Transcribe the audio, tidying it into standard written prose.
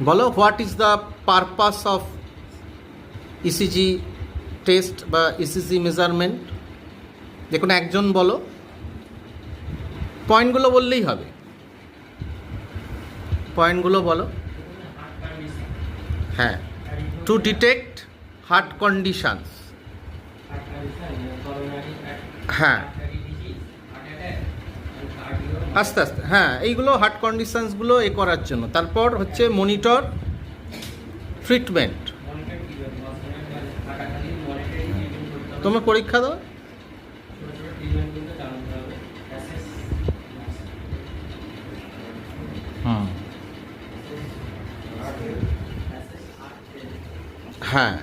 বলো, what is the purpose of ECG test বা ECG measurement? দেখুন, একজন বলো, পয়েন্টগুলো বললেই হবে, পয়েন্টগুলো বলো। হ্যাঁ, টু ডিটেক্ট হার্ট কন্ডিশনস। হ্যাঁ, আস্তে আস্তে, হ্যাঁ, এইগুলো হার্ট কন্ডিশনসগুলো করার জন্য। তারপর হচ্ছে মনিটর ট্রিটমেন্ট। তোমার পরীক্ষা দাও। হুম, হ্যাঁ,